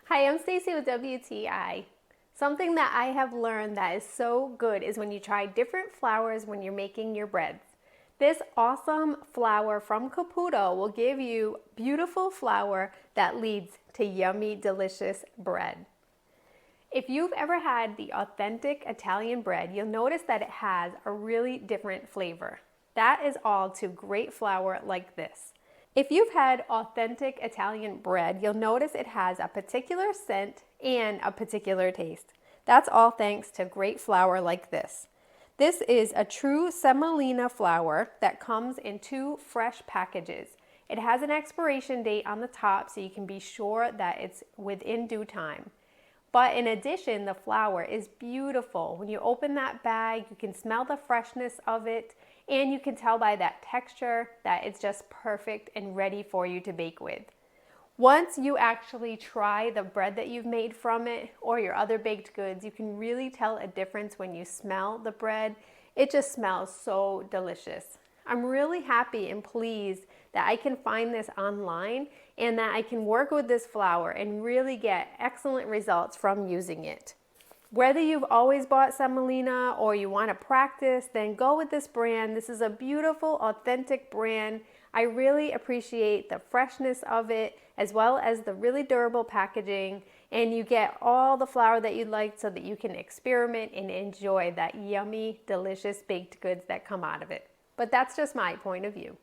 Hi, I'm Stacy with WTI. Something that I have learned that is so good is when you try different flours when you're making your breads. This awesome flour from Caputo will give you beautiful flour that leads to yummy, delicious bread. If you've ever had the authentic Italian bread, you'll notice that it has a really different flavor. That is all to great flour like this. If you've had authentic Italian bread, you'll notice it has a particular scent and a particular taste. That's all thanks to great flour like this. This is a true semolina flour that comes in 2 fresh packages. It has an expiration date on the top so you can be sure that it's within due time. But in addition, the flour is beautiful. When you open that bag, you can smell the freshness of it, and you can tell by that texture that it's just perfect and ready for you to bake with. Once you actually try the bread that you've made from it or your other baked goods, you can really tell a difference when you smell the bread. It just smells so delicious. I'm really happy and pleased that I can find this online and that I can work with this flour and really get excellent results from using it. Whether you've always bought semolina or you want to practice, then go with this brand. This is a beautiful, authentic brand. I really appreciate the freshness of it as well as the really durable packaging, and you get all the flour that you'd like so that you can experiment and enjoy that yummy, delicious baked goods that come out of it. But that's just my point of view.